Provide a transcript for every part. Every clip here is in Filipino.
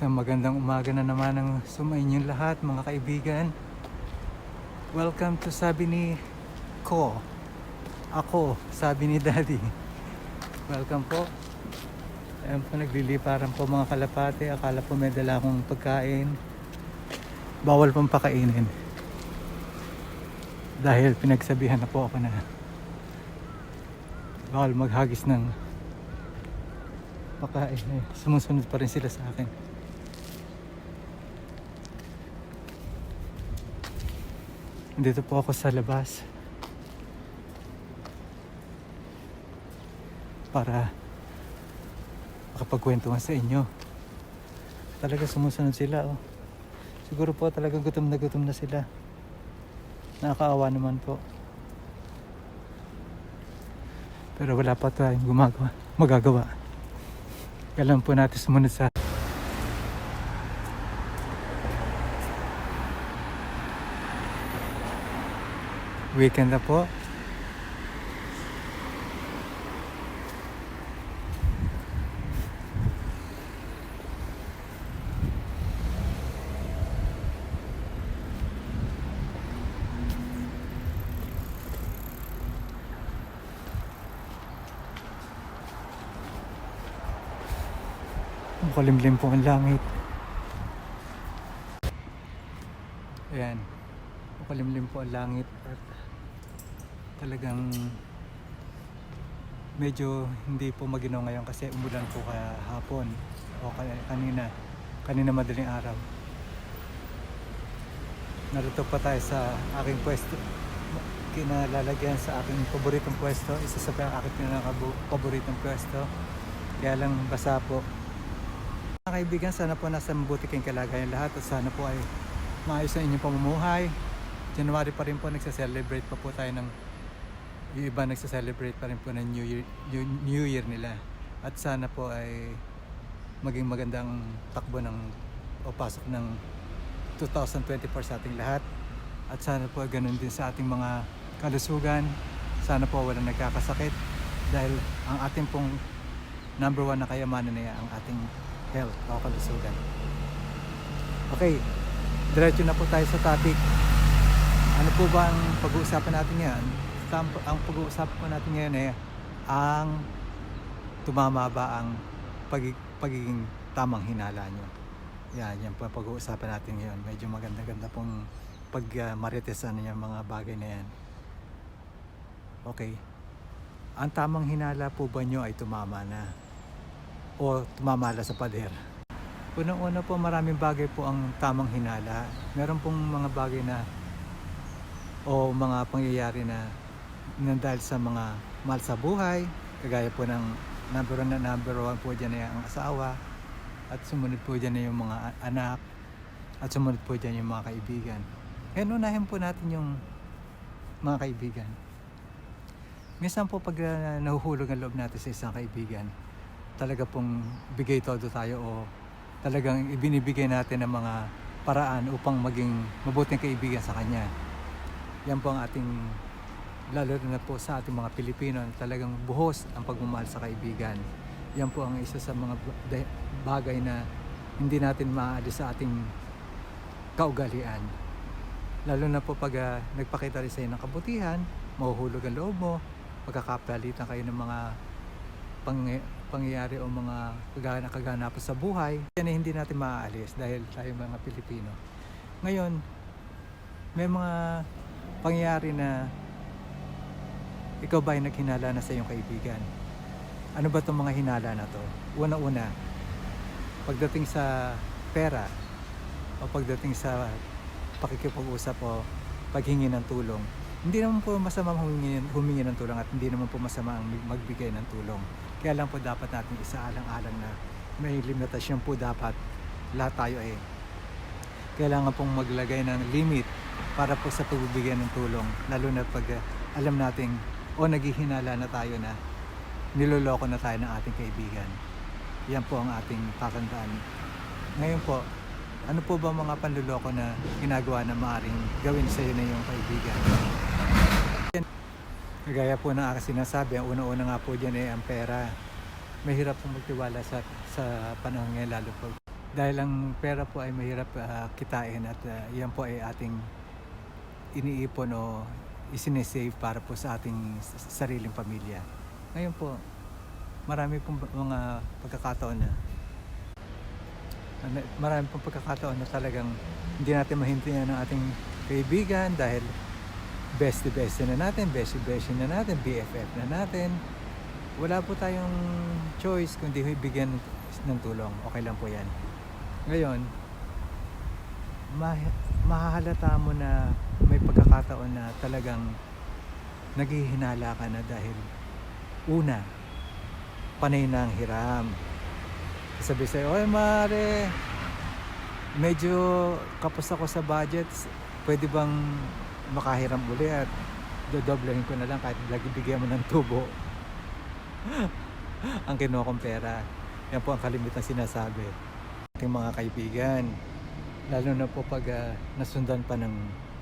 Isang magandang umaga na naman ang sumainyong lahat mga kaibigan. Welcome to sabi ni Ko. Ako, sabi ni Daddy. Welcome po. Ayan po, nagliliparan po mga kalapate. Akala po may dala akong pagkain. Bawal pong pakainin. Dahil pinagsabihan na po ako na bawal maghagis ng pagkain. Sumusunod pa rin sila sa akin. Dito po ako sa labas para makapagkwentuhan sa inyo. Talaga sumusunod sila, oh. Siguro po talaga gutom na sila. Nakakaawa naman po. Pero wala pa tayong magagawa. Kailan po natin sumunod sa weekend na po. Makulimlim po ang langit. Ayan. Makulimlim po ang langit at talagang medyo hindi po maginaw ngayon kasi umulan po kahapon o kanina madaling araw. Narito pa tayo sa aking pwesto, kinalalagyan sa aking paboritong pwesto, isa sa aking pinaka-paboritong pwesto, kaya lang basa po. Mga kaibigan, sana po nasa mabuti kayong kalagayan lahat at sana po ay maayos ang inyong pamumuhay. January pa rin po, nagsa-celebrate pa po tayo ng, yung iba nagsa-celebrate pa rin po ng New Year nila. At sana po ay maging magandang takbo o pasok ng 2024 sa ating lahat. At sana po ganun din sa ating mga kalusugan. Sana po walang nagkakasakit dahil ang ating pong number 1 na kayamanan na ang ating health o kalusugan. Okay, diretso na po tayo sa topic. Ano po ba ang pag-uusapan natin ngayon? Ang pag-uusapan po natin ngayon ay ang tumama ba ang pagiging tamang hinala nyo. Yan po pag-uusapan natin ngayon. Medyo maganda-ganda pong pag-maritesan yung mga bagay na yan. Okay. Ang tamang hinala po ba nyo ay tumama na? O tumamala sa pader? Unang-una po, maraming bagay po ang tamang hinala. Meron pong mga bagay na o mga pangyayari na dahil sa mga mahal sa buhay, kagaya po ng number one po dyan ay ang asawa, at sumunod po dyan ay yung mga anak, at sumunod po dyan yung mga kaibigan. Ngayon, unahin po natin yung mga kaibigan. Minsan po pag nahuhulog ang loob natin sa isang kaibigan, talaga pong bigay todo tayo o talagang ibinibigay natin ng mga paraan upang maging mabuting kaibigan sa kanya. Yan po ang ating, lalo na po sa ating mga Pilipino, talagang buhos ang pagmamahal sa kaibigan. Yan po ang isa sa mga bagay na hindi natin maaalis sa ating kaugalian. Lalo na po pag nagpakita rin sa'yo ng kabutihan, mahuhulog ang loob mo, magkakapalitan kayo ng mga pangyayari o mga kaganapan sa buhay. Yan ay hindi natin maaalis dahil tayo mga Pilipino. Ngayon, may mga pangyayari na ikaw ba ay naghinala na sa iyong kaibigan? Ano ba itong mga hinala na to? Una-una, pagdating sa pera o pagdating sa pakikipag-usap o paghingi ng tulong, hindi naman po masama humingi ng tulong at hindi naman po masama ang magbigay ng tulong. Kaya lang po dapat natin isaalang-alang na may limitasyon po dapat. Lahat tayo ay kailangan pong maglagay ng limit para po sa pagbibigay ng tulong. Lalo na pag alam nating o naghihinala na tayo na niloloko na tayo ng ating kaibigan. Yan po ang ating tatandaan. Ngayon po, ano po ba mga panluloko na ginagawa na maaaring gawin sa iyo na yung kaibigan? Kagaya po ng aking sinasabi, ang una-una nga po dyan ay ang pera. Mahirap pong magtiwala sa panahon ngayon, lalo po Dahil ang pera po ay mahirap kitain at yan po ay ating iniipon o isinesave para po sa ating sariling pamilya. Ngayon po, marami pong mga pagkakataon na marami pong pagkakataon na talagang hindi natin mahintayan ng ating kaibigan dahil bestie na natin, beshi na natin, BFF na natin. Wala po tayong choice kundi bigyan ng tulong. Okay lang po yan. Ngayon, mahahalata mo na may pagkakataon na talagang naghihinala ka na dahil una, panay na ang hiram. Sabi sa'yo, oy mare, medyo kapos ako sa budget, pwede bang makahiram uli at dodoblehin ko na lang kahit lagi bigyan mo ng tubo ang kinuha kong pera. Yan po ang kalimitang sinasabi ating mga kaibigan, lalo na po pag nasundan pa ng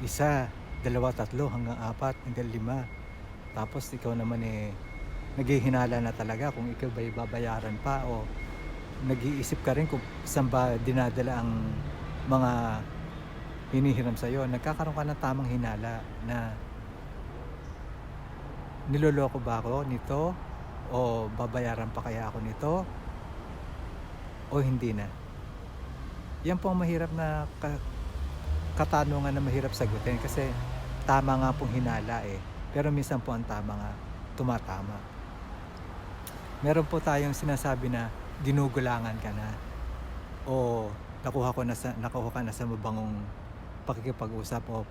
isa, dalawa, tatlo hanggang apat, hanggang 5. Tapos ikaw naman naghihinala na talaga kung ikaw ba babayaran pa o nag-iisip ka rin kung saan ba dinadala ang mga hinihiram sa'yo. Nagkakaroon ka ng tamang hinala na niloloko ba ako nito o babayaran pa kaya ako nito o hindi na. Yan po ang mahirap na katanungan na mahirap sagutin kasi tama nga pong hinala pero minsan po ang tama nga tumatama. Meron po tayong sinasabi na ginugulangan ka na o nakuha ka na sa mabangong pakikipag-usap o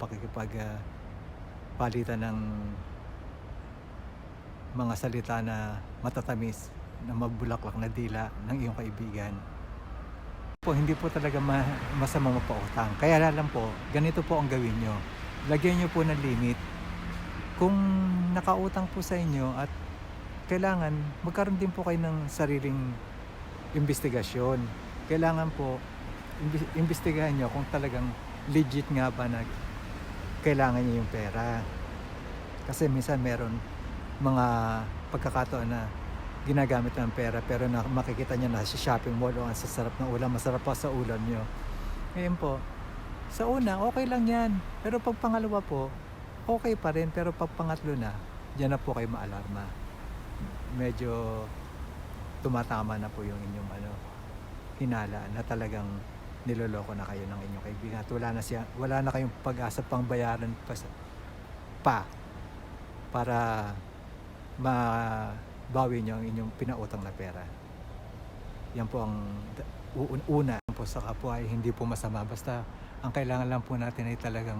palitan ng mga salita na matatamis na mabulaklak na dila ng iyong kaibigan. Hindi po talaga masama mapautang. Kaya lang po, ganito po ang gawin nyo. Lagyan nyo po ng limit. Kung nakautang po sa inyo at kailangan magkaroon din po kayo ng sariling investigasyon. Kailangan po investigahan nyo kung talagang legit nga ba na kailangan nyo yung pera. Kasi minsan meron mga pagkakataon na ginagamit ng pera pero makikita nyo na sa shopping mall o ang sasarap ng ulam, masarap pa sa ulam nyo. Ngayon po, sa una okay lang yan, pero pag pangalawa po okay pa rin, pero pag pangatlo na, dyan na po kayo maalarma. Medyo tumatama na po yung inyong hinala na talagang niloloko na kayo ng inyong kaibigan at wala na kayong pag-asa pang bayaran pa para mabawi nyo ang inyong pinautang na pera. Yan po ang una po sa kapwa ay hindi po masama, basta ang kailangan lang po natin ay talagang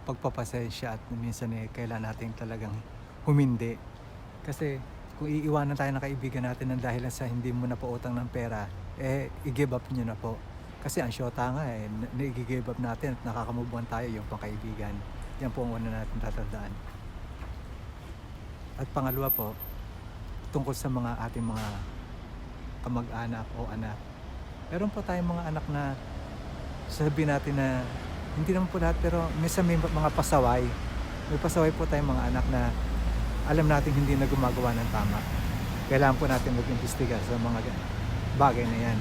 pagpapasensya at minsan kailangan natin talagang humindi. Kasi kung iiwanan tayo ng kaibigan natin ng dahilan sa hindi mo na po utang ng pera, i-give up nyo na po. Kasi ang syota nga na-give up natin at nakakamubuan tayo yung pangkaibigan. Yan po ang una natin tatandaan. At pangalawa po, tungkol sa ating mga kamag-anak o anak. Meron po tayong mga anak na sabihin natin na hindi naman po lahat pero minsan may mga pasaway. May pasaway po tayong mga anak na alam natin hindi na gumagawa ng tama. Kailangan po natin mag-imbestiga sa mga bagay na yan.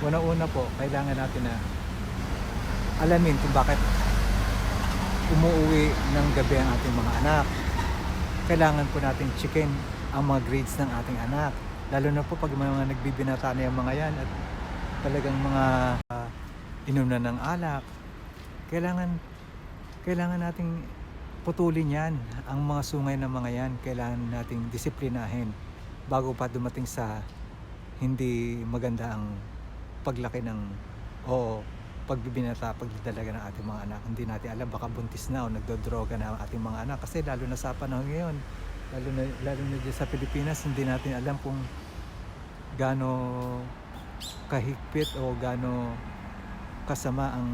Una-una po, kailangan natin na alamin kung bakit umuwi ng gabi ang ating mga anak. Kailangan po natin checkin ang mga grades ng ating anak. Lalo na po pag mga nagbibinata na yung mga yan at talagang mga inom na ng alak. Kailangan nating putulin yan. Ang mga sungay ng mga yan, kailangan nating disiplinahin bago pa dumating sa hindi maganda ang paglaki o pagbibinata, pagdadalaga ng ating mga anak. Hindi natin alam, baka buntis na o nagdodroga na ang ating mga anak. Kasi lalo na sa panahon ngayon, lalo na dyan sa Pilipinas, hindi natin alam kung gaano kahigpit o gaano kasama ang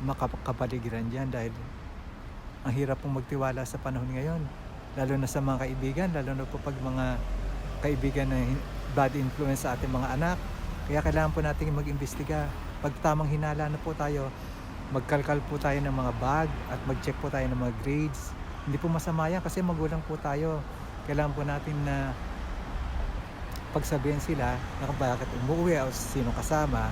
makapaligiran dyan dahil ang hirap pong magtiwala sa panahon ngayon. Lalo na sa mga kaibigan, lalo na po pag mga kaibigan na bad influence sa ating mga anak. Kaya kailangan po natin mag-imbestiga. Pag tamang hinala na po tayo, magkalkal po tayo ng mga bag at mag-check po tayo ng mga grades. Hindi po masama yan kasi magulang po tayo. Kailangan po natin na pagsabihan sila na bakit umuwi o sino kasama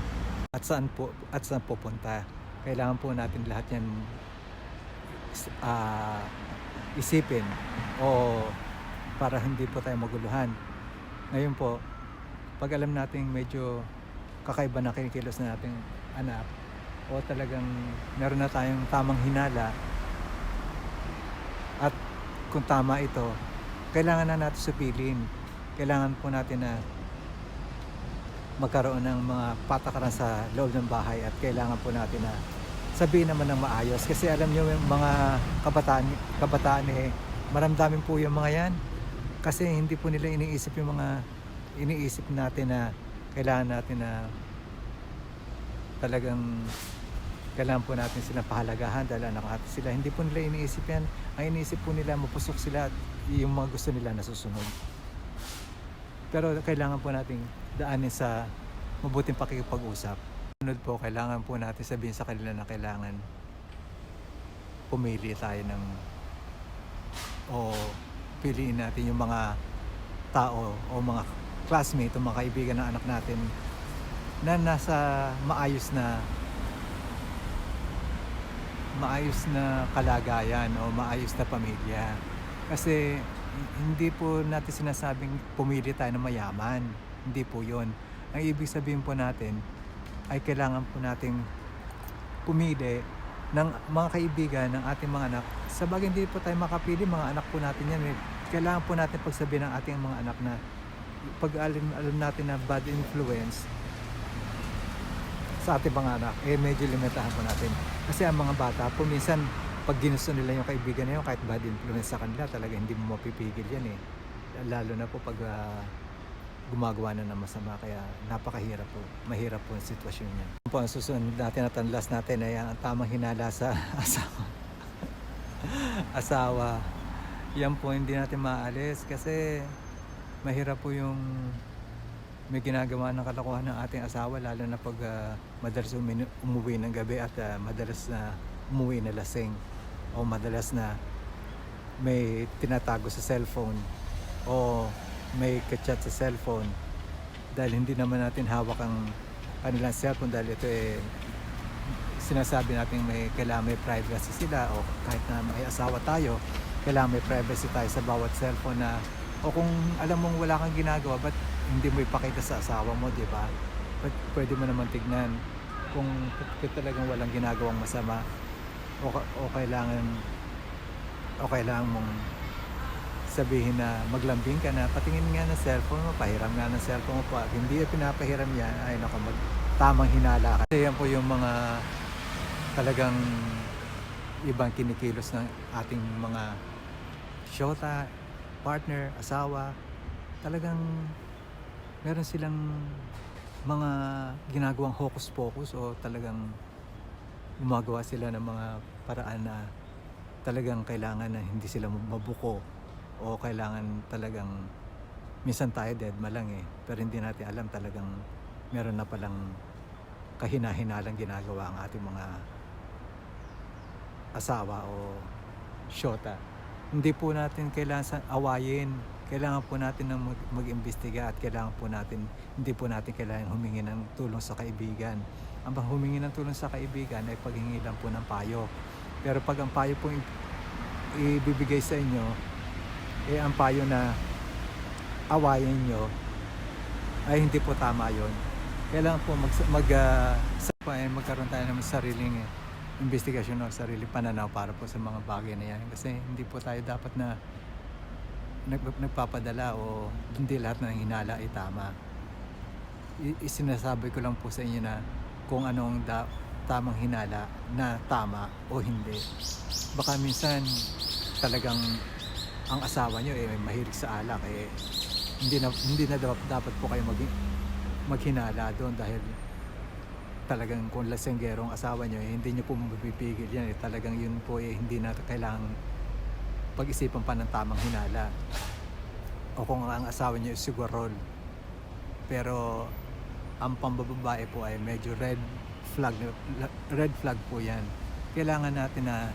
at saan pupunta. Kailangan po natin lahat yan ah, isipin o para hindi po tayo maguluhan. Ngayon po, pag alam natin medyo kakaiba na kinikilos na nating anak o talagang meron na tayong tamang hinala at kung tama ito, kailangan na natin supilin. Kailangan po natin na magkaroon ng mga patakaran sa loob ng bahay at kailangan po natin na sabihin naman ng maayos kasi alam nyo yung mga kabataan maramdamin po yung mga yan kasi hindi po nila iniisip yung mga iniisip natin na kailangan natin na talagang kailangan po natin silang pahalagahan dahil anak natin sila. Hindi po nila iniisip yan. Ang iniisip po nila mapusok sila at yung mga gusto nila nasusunod. Pero kailangan po nating daanin sa mabuting pakikipag-usap. Sunod po, kailangan po natin sabihin sa kanila na kailangan pumili tayo ng o piliin natin yung mga tao o mga classmate o mga kaibigan ng anak natin na nasa maayos na kalagayan o maayos na pamilya. Kasi hindi po natin sinasabing pumili tayo ng mayaman. Hindi po yun. Ang ibig sabihin po natin ay kailangan po nating pumili ng mga kaibigan ng ating mga anak. Sabagay hindi po tayo makapili, mga anak po natin yan. Kailangan po natin pagsabihin ng ating mga anak na pag alam natin na bad influence sa ating mga anak, medyo limitahan po natin. Kasi ang mga bata po minsan, pag ginusto nila yung kaibigan na yun, kahit bad influence sa kanila, talaga hindi mo mapipigil yan eh. Lalo na po pag gumagawa na ng masama, kaya napakahirap po. Mahirap po ang sitwasyon niya. Po ang susunod natin at ang last natin ay ang tamang hinala sa asawa. Yan po hindi natin maalis kasi mahirap po yung may ginagawa ng kalokohan ng ating asawa, lalo na pag madalas umuwi ng gabi at madalas na umuwi na lasing o madalas na may tinatago sa cellphone o may kachat sa cellphone dahil hindi naman natin hawak ang kanilang cellphone dahil ito sinasabi natin kailangan may privacy sila o kahit na may asawa tayo, kailangan may privacy tayo sa bawat cellphone na o kung alam mong wala kang ginagawa, ba't hindi mo ipakita sa asawa mo, di ba? Pwede mo naman tignan kung talagang walang ginagawang masama o kailangan mong sabihin na maglambing ka na, patingin nga ng cellphone mo, pahiram nga ng cellphone mo pa. Hindi pinapahiram yan, ay naku, tamang hinala ka. Kasi yan po yung mga talagang ibang kinikilos ng ating mga syota, partner, asawa. Talagang meron silang mga ginagawang hocus-pocus o talagang gumagawa sila ng mga paraan na talagang kailangan na hindi sila mabuko o kailangan talagang minsan tayo deadma lang pero hindi natin alam talagang meron na palang kahina-hinalang ginagawa ang ating mga asawa o syota. Hindi po natin kailangan awayin. Kailangan po natin ng mag-imbestiga at kailangan po natin, hindi po natin kailangan humingi ng tulong sa kaibigan. Ang humingi ng tulong sa kaibigan ay paghingi lang po ng payo. Pero pag ang payo po ibibigay sa inyo, ang payo na awayin nyo, ay hindi po tama yon. Kailangan po magkaroon tayo ng sariling investigasyon o sariling pananaw para po sa mga bagay na yan. Kasi hindi po tayo dapat na nagpapadala o hindi lahat ng hinala ay tama. Isinasabi ko lang po sa inyo na kung anong tamang hinala na tama o hindi. Baka minsan talagang ang asawa nyo mahilig sa alak, hindi na dapat po kayo maghinala doon dahil talagang kung lasenggerong asawa nyo, hindi nyo po mapipigil yan. Talagang yun po hindi na kailangang pag-isipan pa ng tamang hinala. O kung ang asawa nyo is sigurol. Pero ang pambababae po ay medyo red flag po yan. Kailangan natin na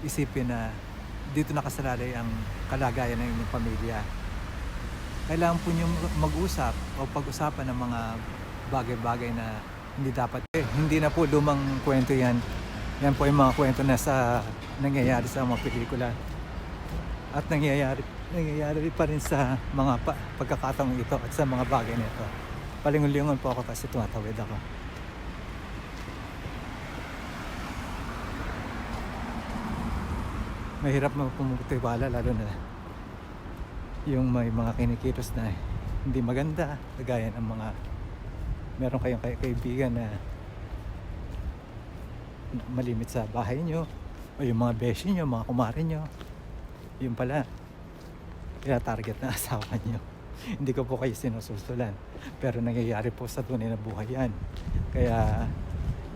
isipin na dito nakasalalay ang kalagayan ng inyong pamilya. Kailangan po nyo mag-usap o pag-usapan ng mga bagay-bagay na Hindi dapat hindi na po lumang kwento yan. Yan po yung mga kwento na nangyayari sa mga pelikula. At nangyayari pa rin sa mga pagkakataong ito at sa mga bagay na ito. Palingon-lingon po ako kasi tumatawid ako. Mahirap pumutiwala lalo na yung may mga kinikilos na hindi maganda, kagaya ng mga meron kayong kaibigan na malimit sa bahay nyo, o yung mga beshi nyo, mga kumare nyo, yung pala target na asawa nyo. Hindi ko po kayo sinususulan, pero nangyayari po sa tunay na buhay yan. Kaya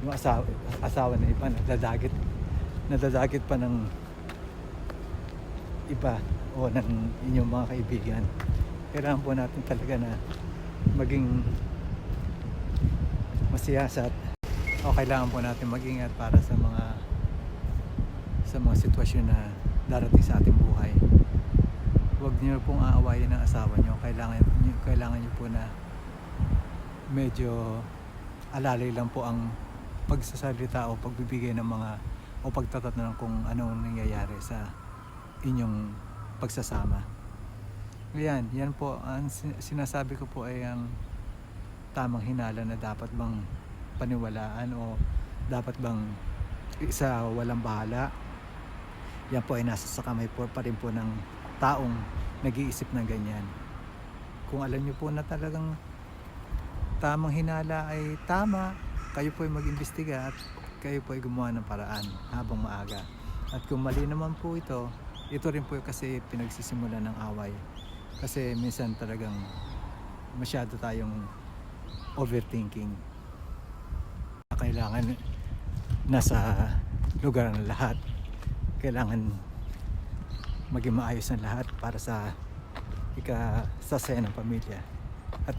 yung asawa na iba nadadagit pa ng iba o ng inyong mga kaibigan. Kailangan po natin talaga na maging masiyasat, o kailangan po natin mag-ingat para sa mga sitwasyon na darating sa ating buhay. Huwag niyo pong aawayin ang asawa niyo. Kailangan niyo po na medyo alalay lang po ang pagsasalita o pagbibigay ng mga o pagtatanong kung anong nangyayari sa inyong pagsasama. Yan po ang sinasabi ko po ay ang tamang hinala na dapat bang paniwalaan o dapat bang isa walang bahala. Yan po ay nasa sa kamay po pa rin po ng taong nag-iisip ng ganyan. Kung alam niyo po na talagang tamang hinala ay tama, kayo po ay mag-imbestiga at kayo po ay gumawa ng paraan habang maaga. At kung mali naman po ito rin po kasi pinagsisimula ng away. Kasi minsan talagang masyado tayong overthinking. Kailangan nasa lugar ng lahat. Kailangan maging maayos ang lahat para sa ikasasaya ng pamilya at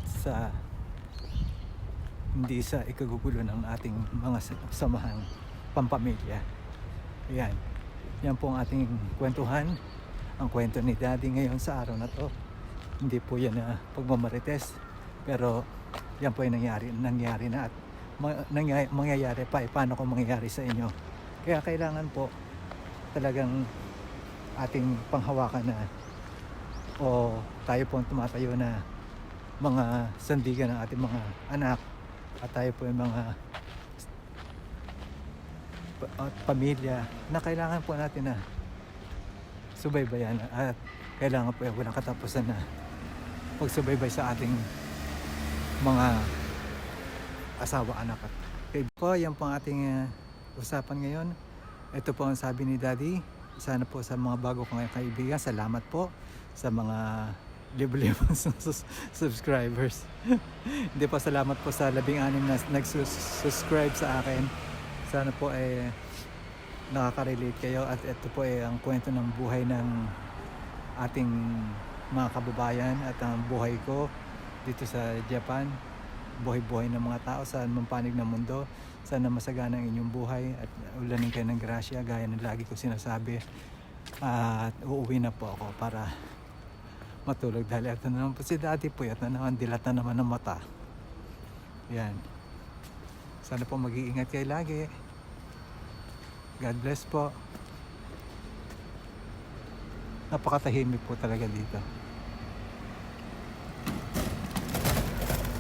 hindi sa ikagugulo ng ating mga samahang pampamilya. Yan po ang ating kwentuhan. Ang kwento ni Daddy ngayon sa araw na to, hindi po yan na pagmamarites, pero yan po ay nangyari na at mangyayari pa. Paano kung mangyayari sa inyo? Kaya kailangan po talagang ating panghawakan na o tayo po ang tumatayo na mga sandigan ng ating mga anak, at tayo po yung mga pamilya na kailangan po natin na subaybayan, at kailangan po walang katapusan na pagsubaybay sa ating mga asawa, anak at kaibigan po. Yan po ang ating usapan ngayon. Ito po ang sabi ni Daddy. Sana po sa mga bago kong kaibigan, salamat po sa mga libo-libong subscribers. Hindi po, salamat po sa 16 na nag-subscribe sa akin. Sana po ay nakaka-relate kayo, at ito po ay ang kwento ng buhay ng ating mga kababayan at ang buhay ko dito sa Japan. Buhay-buhay ng mga tao sa mampanig ng mundo. Sana masagana ang inyong buhay at ulanin kayo ng grasya gaya ng lagi ko sinasabi. At uuwi na po ako para matulog dahil ito na naman po si Daddy po at na naman, dilat na naman ng mata. Yan. Sana po mag-iingat kayo lagi. God bless po. Napakatahimik po talaga dito.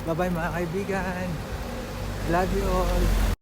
Bye bye mga kaibigan. Love you all.